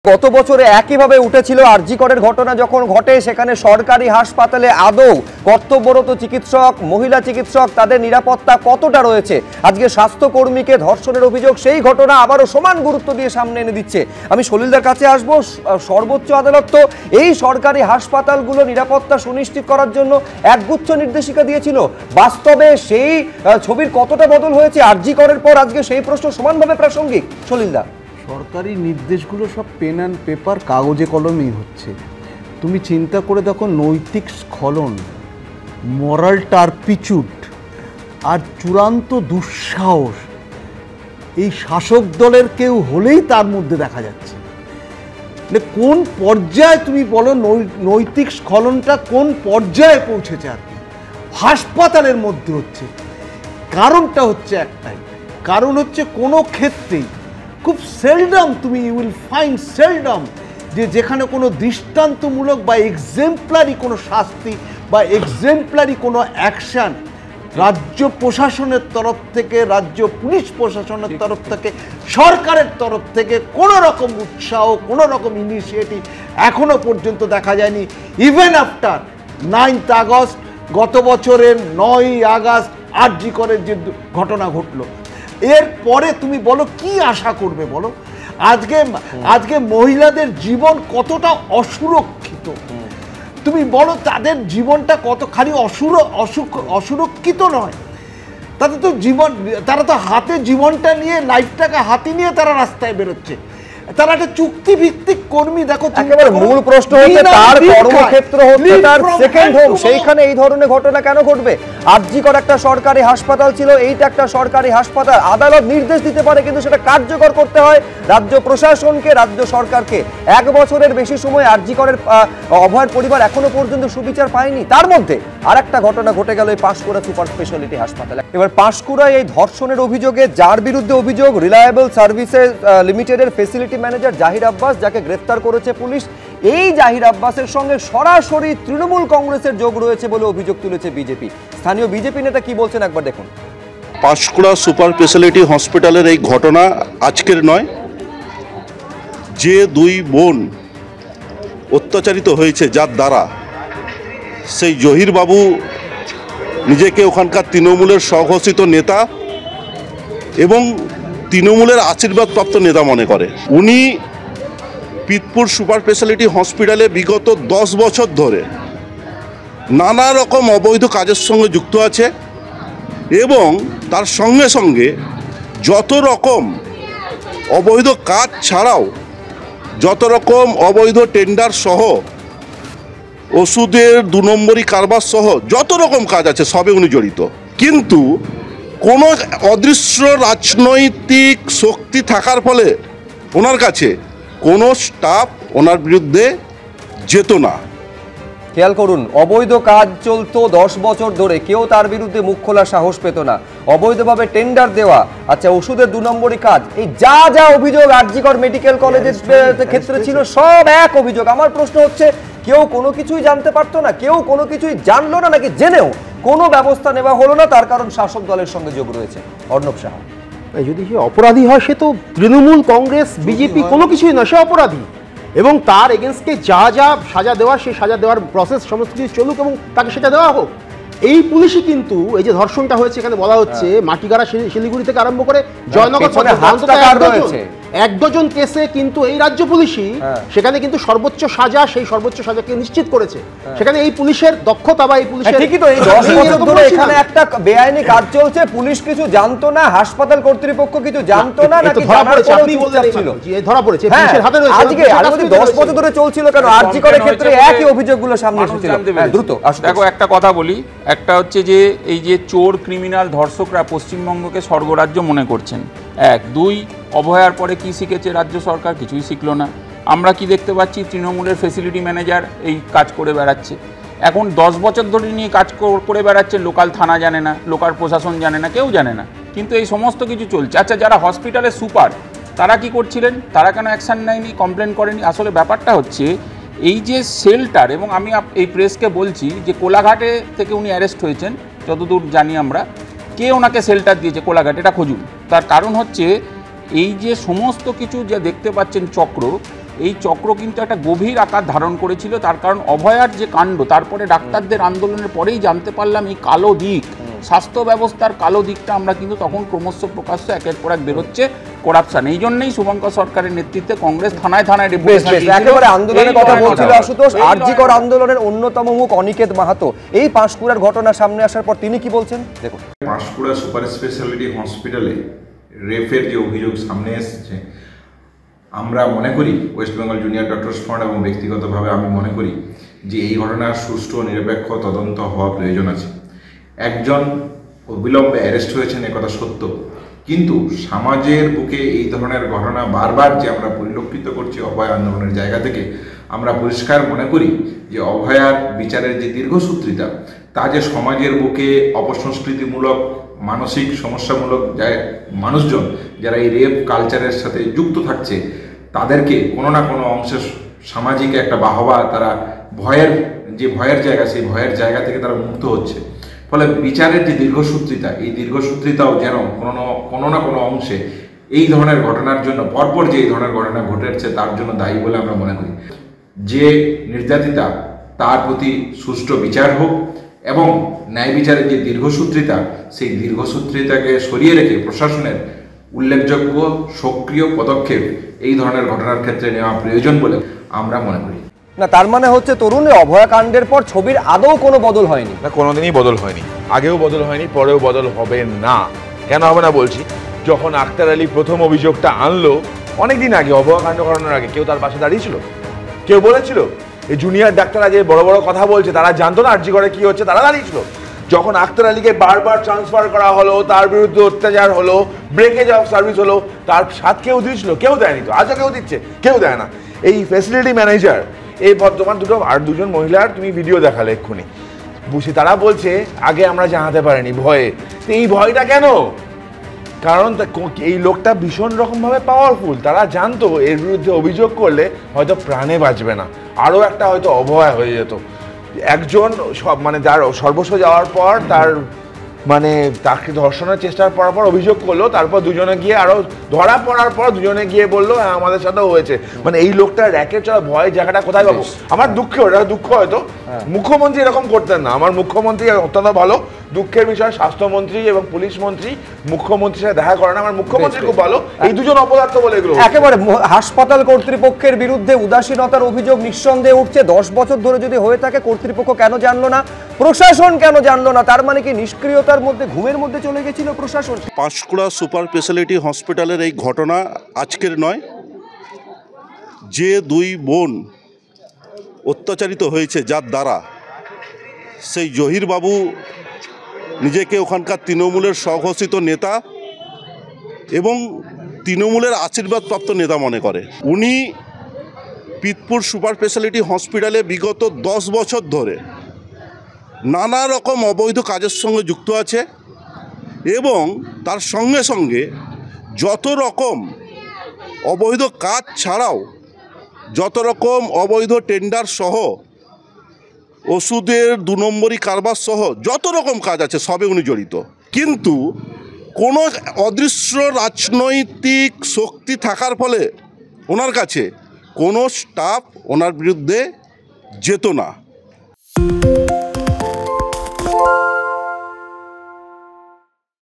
গত বছরে একইভাবে উঠেছিল আরজি করের ঘটনা যখন ঘটে সেখানে সরকারি হাসপাতালে আদৌ কর্তব্যরত চিকিৎসক মহিলা চিকিৎসক তাদের নিরাপত্তা কতটা রয়েছে। আজকে স্বাস্থ্যকর্মীকে ধর্ষণের অভিযোগ সেই ঘটনা আবারও সমান গুরুত্ব দিয়ে সামনে এনে দিচ্ছে। আমি সলিলদার কাছে আসবো। সর্বোচ্চ আদালত তো এই সরকারি হাসপাতালগুলো নিরাপত্তা সুনিশ্চিত করার জন্য একগুচ্ছ নির্দেশিকা দিয়েছিল। বাস্তবে সেই ছবির কতটা বদল হয়েছে আরজি করের পর আজকে সেই প্রশ্ন সমানভাবে প্রাসঙ্গিক। সলিলদা, সরকারি নির্দেশগুলো সব পেন অ্যান্ড পেপার কাগজে কলমেই হচ্ছে। তুমি চিন্তা করে দেখো, নৈতিক স্খলন, মরাল টার্পিচুড আর চূড়ান্ত দুঃসাহস এই শাসক দলের কেউ হলেই তার মধ্যে দেখা যাচ্ছে। মানে কোন পর্যায়ে তুমি বলো, নৈতিক স্খলনটা কোন পর্যায়ে পৌঁছেছে আর কি হাসপাতালের মধ্যে হচ্ছে। কারণটা হচ্ছে একটাই, কারণ হচ্ছে কোনো ক্ষেত্রেই খুব সেলডম তুমি ইউ উইল ফাইন্ড সেলডম যেখানে কোনো দৃষ্টান্তমূলক বা এক্সেম্পলারি কোনো শাস্তি বা এক্সেম্পলারি কোনো অ্যাকশান রাজ্য প্রশাসনের তরফ থেকে, রাজ্য পুলিশ প্রশাসনের তরফ থেকে, সরকারের তরফ থেকে কোনো রকম উৎসাহ, কোনো রকম ইনিশিয়েটিভ এখনো পর্যন্ত দেখা যায়নি। ইভেন আফটার 9th আগস্ট, গত বছরের 9ই আগস্ট আরজি করের যে ঘটনা ঘটলো, এরপরে তুমি বলো কি আশা করবে বলো। আজকে মহিলাদের জীবন কতটা অসুরক্ষিত, তুমি বলো তাদের জীবনটা কত খালি অসুরক্ষিত নয়, তারা তো হাতে জীবনটা নিয়ে, লাইফটাকে হাতে নিয়ে তারা রাস্তায় বেরোচ্ছে। তারা একটা চুক্তিভিত্তিক কর্মী। দেখো, একেবারে মূল প্রশ্ন হচ্ছে তার কর্মক্ষেত্র হচ্ছে তার সেকেন্ড হোম, সেইখানে এই ধরনের ঘটনা কেন ঘটবে? আরজি কর একটা সরকারি হাসপাতাল ছিল, এইটা একটা সরকারি হাসপাতাল। আদালত নির্দেশ দিতে পারে, কিন্তু সেটা কার্যকর করতে হয় রাজ্য প্রশাসনকে, রাজ্য সরকারকে। 1 বছরের বেশি সময় আরজি করের অভয়ের পরিবার এখনো পর্যন্ত সুবিচার পায়নি। তার মধ্যে আরেকটা ঘটনা ঘটে গেল এই পাঁশকুড়া সুপার স্পেশালিটি হাসপাতালে। এবার পাঁশকুড়ায় এই ধর্ষণের অভিযোগে যার বিরুদ্ধে অভিযোগ, রিলায়েবল সার্ভিসেস লিমিটেডের ফেসিলিটি ম্যানেজার জাহির আব্বাস, যাকে গ্রেফতার করেছে পুলিশ। এই জাহির আব্বাসের সঙ্গে সরাসরি তৃণমূল কংগ্রেসের যোগ রয়েছে বলে অভিযোগ তুলেছে বিজেপি। স্থানীয় বিজেপি নেতা কি বলছেন একবার দেখুন। পাঁশকুড়া সুপার স্পেশালিটি হসপিটালের এই ঘটনা আজকের নয়। যে 2 বোন অত্যাচারিত হয়েছে যার দ্বারা, সেই জহির বাবু নিজেকে ওখানকার তৃণমূলের স্বঘোষিত নেতা এবং তৃণমূলের আশীর্বাদপ্রাপ্ত নেতা মনে করে। উনি পিতপুর সুপার স্পেশালিটি হসপিটালে বিগত 10 বছর ধরে নানা রকম অবৈধ কাজের সঙ্গে যুক্ত আছে এবং তার সঙ্গে সঙ্গে যত রকম অবৈধ কাজ ছাড়াও যত রকম অবৈধ টেন্ডার সহ, ওষুধের 2 নম্বরি কারবার সহ যত রকম কাজ আছে সবে উনি জড়িত। কিন্তু কোনো অদৃশ্য রাজনৈতিক শক্তি থাকার ফলে ওনার কাছে কোনো স্টাফ ওনার বিরুদ্ধে যেত না। খেয়াল করুন, অবৈধ কাজ চলতো 10 বছর ধরে, কেউ তার বিরুদ্ধে মুখ খোলার সাহস পেত না। অবৈধভাবে টেন্ডার দেওয়া, আচ্ছা ওষুধের 2 নম্বরি কাজ, এই যা অভিযোগ আরজি কর মেডিকেল কলেজের ক্ষেত্রে ছিল সব এক অভিযোগ। আমার প্রশ্ন হচ্ছে, কেউ কোনো কিছুই জানতে পারতো না, কেউ কোনো কিছুই জানলো না, নাকি জেনেও কোনো ব্যবস্থা নেওয়া হলো না? তার কারণ শাসক দলের সঙ্গে যোগ রয়েছে। অর্ণব সাহা, যদি সে অপরাধী হয়, সে তো তৃণমূল কংগ্রেস বিজেপি কোনো কিছুই নয়, সে অপরাধী। এবং তার এগেনস্টে যা সাজা দেওয়ার, সেই সাজা দেওয়ার প্রসেস সমস্ত কিছু চলুক এবং তাকে সেটা দেওয়া হোক। এই পুলিশই কিন্তু এই যে ধর্ষণটা হয়েছে, এখানে বলা হচ্ছে মাটিগাড়া শিলিগুড়ি থেকে আরম্ভ করে জয়নগর, 1 ডজন কেসে কিন্তু এই রাজ্য পুলিশই সেখানে কিন্তু সর্বোচ্চ সাজা, সেই সর্বোচ্চ সাজাকে নিশ্চিত করেছে। সেখানে এই পুলিশের দক্ষতা বা এই পুলিশের, ঠিকই তো, এই 10 বছর ধরে এখানে একটা বেআইনি কাজ চলছে, পুলিশ কিছু জানতো না, হাসপাতাল কর্তৃপক্ষ কিছু জানতো না, নাকি ধরা পড়েছে? আপনি বললেন ধরা পড়েছে, পুলিশের হাতে রয়েছে। আজকে 10 বছর ধরে চলছিল কেন? আরজি করের ক্ষেত্রে একই অভিযোগগুলো সামনে এসেছিল। দ্রুত দেখো, একটা কথা বলি, একটা হচ্ছে যে এই যে চোর, ক্রিমিনাল, ধর্ষকরা পশ্চিমবঙ্গকে স্বর্গরাজ্য মনে করছেন। 1, 2, অভয়ার পরে কি শিখেছে রাজ্য সরকার? কিছুই শিখলো না। আমরা কি দেখতে পাচ্ছি? তৃণমূলের ফেসিলিটি ম্যানেজার এই কাজ করে বেড়াচ্ছে। এখন 10 বছর ধরে নিয়ে কাজ করে বেড়াচ্ছে, লোকাল থানা জানে না, লোকাল প্রশাসন জানে না, কেউ জানে না, কিন্তু এই সমস্ত কিছু চলছে। আচ্ছা, যারা হসপিটালের সুপার তারা কি করছিলেন? তারা কেন অ্যাকশান নেয়নি, কমপ্লেন করেনি? আসলে ব্যাপারটা হচ্ছে এই যে শেল্টার, এবং আমি এই প্রেসকে বলছি যে কোলাঘাটে থেকে উনি অ্যারেস্ট হয়েছেন যতদূর জানি আমরা। কে ওনাকে শেল্টার দিয়েছে কোলাঘাট, এটা খুঁজুন। তার কারণ হচ্ছে এই যে সমস্ত কিছু যা দেখতে পাচ্ছেন চক্র, এই চক্র কিন্তু একটা গভীর আকার ধারণ করেছিল। তার কারণ অভয়ার যে কাণ্ড, তারপরে ডাক্তারদের আন্দোলনের পরেই জানতে পারলাম এই কালো দিক, স্বাস্থ্য ব্যবস্থার কালো দিকটা আমরা কিন্তু তখন ক্রমশ প্রকাশ্য একের পর এক বেরোচ্ছে করাপশন। এই জন্যই শুভঙ্কর সরকারের নেতৃত্বে কংগ্রেস থানায় থানায় একেবারে আন্দোলনের কথা বলছিল আশুতোষ। আরজিকর আন্দোলনের অন্যতম মুখ অনিকেত মাহাতো এই পাঁশকুড়ার ঘটনা সামনে আসার পর তিনি কি বলছেন দেখুন। পাঁশকুড়া সুপার স্পেশালিটি হসপিটালে রেফের যে অভিযোগ সামনে এসেছে, আমরা মনে করি West Bengal junior doctors front এবং ব্যক্তিগতভাবে আমি মনে করি যে এই ঘটনার সুষ্ঠু ও নিরপেক্ষ তদন্ত হওয়া প্রয়োজন আছে। একজন অবিলম্বে অ্যারেস্ট হয়েছেন একথা সত্য, কিন্তু সমাজের বুকে এই ধরনের ঘটনা বারবার যে আমরা পরিলক্ষিত করছি অভয় আন্দোলনের জায়গা থেকে, আমরা পরিষ্কার মনে করি যে অভয়ার বিচারের যে দীর্ঘসূত্রিতা তা যে সমাজের বুকে অপসংস্কৃতিমূলক মানসিক সমস্যামূলক মানুষজন যারা এই রেপ কালচারের সাথে যুক্ত থাকছে, তাদেরকে কোনো না কোনো অংশে সামাজিক একটা বাহবা, তারা ভয়ের জায়গা, সেই ভয়ের জায়গা থেকে তারা মুক্ত হচ্ছে। ফলে বিচারের যে দীর্ঘসূত্রিতা, এই দীর্ঘসূত্রিতাও যেন কোনো না কোনো অংশে এই ধরনের ঘটনার জন্য, পরপর যে এই ধরনের ঘটনা ঘটেছে তার জন্য দায়ী বলে আমরা মনে করি। যে নির্যাতিতা তার প্রতি সুষ্ঠু বিচার হোক এবং ন্যায় বিচারের যে দীর্ঘসূত্রিতা, সেই দীর্ঘসূত্রিতাকে সরিয়ে রেখে প্রশাসনের উল্লেখযোগ্য সক্রিয় পদক্ষেপ এই ধরনের ঘটনার ক্ষেত্রে নেওয়া প্রয়োজন বলে আমরা মনে করি। না, তার মানে হচ্ছে তরুণের অভয়াকাণ্ডের পর ছবির আদৌ কোনো বদল হয়নি? না, কোনোদিনই বদল হয়নি, আগেও বদল হয়নি, পরেও বদল হবে না। কেন হবে না বলছি, যখন আক্তার আলী প্রথম অভিযোগটা আনলো অনেকদিন আগে, অভয়াকাণ্ড করানোর আগে, কেউ তার পাশে দাঁড়িয়েছিল? কেউ বলেছিল? এই জুনিয়র ডাক্তাররা যে বড় বড় কথা বলছে, তারা জানতো না আরজি করে কি হচ্ছে? তারা দাঁড়িয়েছিল? যখন আক্তার আলীকে বারবার ট্রান্সফার করা হলো, তার বিরুদ্ধে অত্যাচার হলো, ব্রেকেজ অফ সার্ভিস হলো, তার সাথ কেউ দিয়েছিল? কেউ দেয়নি। তো আজও কেউ দিচ্ছে? কেউ দেয় না। এই ফ্যাসিলিটি ম্যানেজার, এই তোমার দুজন মহিলার তুমি ভিডিও দেখালে এক্ষুনি, বুঝি তারা বলছে আগে আমরা জানাতে পারিনি ভয়ে। তো এই ভয়টা কেন? কারণ এই লোকটা ভীষণ রকমভাবে পাওয়ারফুল। তারা জানতো এর বিরুদ্ধে অভিযোগ করলে হয়তো প্রাণে বাঁচবে না, আরও একটা হয়তো অভয় হয়ে যেত। একজন মানে যার সর্বস্ব যাওয়ার পর তার মানে তাকে ধর্ষণের চেষ্টার পর অভিযোগ করলো, তারপর দুজনে গিয়ে আরো ধরা পড়ার পর দুজনে গিয়ে বললো হ্যাঁ আমাদের সাথেও হয়েছে। মানে এই লোকটা র্যাকেট চলা ভয় জায়গাটা কোথায় পাবো? আমার দুঃখ হয়তো মুখ্যমন্ত্রী এরকম করতেন না। আমার মুখ্যমন্ত্রী অত্যন্ত ভালো। দুঃখের বিষয় স্বাস্থ্যমন্ত্রী এবং পুলিশ মন্ত্রী মুখ্যমন্ত্রীর সাথে দেখা করে না। আমার মুখ্যমন্ত্রী খুব ভালো। এই দুজন অপদার্থ বলে এগুলো একেবারে হাসপাতাল কর্তৃপক্ষের বিরুদ্ধে উদাসীনতার অভিযোগ নিঃসন্দেহে উঠছে। 10 বছর ধরে যদি হয়ে থাকে, কর্তৃপক্ষ কেন জানলো না? প্রশাসন কেন জানলো না? তার মানে কি নিষ্ক্রিয়তার মধ্যে, ঘুমের মধ্যে চলে গেছিল প্রশাসন? পাঁশকুড়া সুপার স্পেশালিটি হসপিটালের এই ঘটনা আজকের নয়। যে দুই বোন অত্যাচারিত হয়েছে যার দ্বারা, সেই জহির বাবু নিজেকে ওখানকার তৃণমূলের স্বঘোষিত নেতা এবং তৃণমূলের আশীর্বাদপ্রাপ্ত নেতা মনে করে। উনি পিতপুর সুপার স্পেশালিটি হসপিটালে বিগত 10 বছর ধরে নানা রকম অবৈধ কাজের সঙ্গে যুক্ত আছে এবং তার সঙ্গে সঙ্গে যত রকম অবৈধ কাজ ছাড়াও যত রকম অবৈধ টেন্ডার সহ, ওষুধের 2 নম্বরি কারবার সহ যত রকম কাজ আছে সবে উনি জড়িত। কিন্তু কোনো অদৃশ্য রাজনৈতিক শক্তি থাকার ফলে ওনার কাছে কোনো স্টাফ ওনার বিরুদ্ধে যেত না।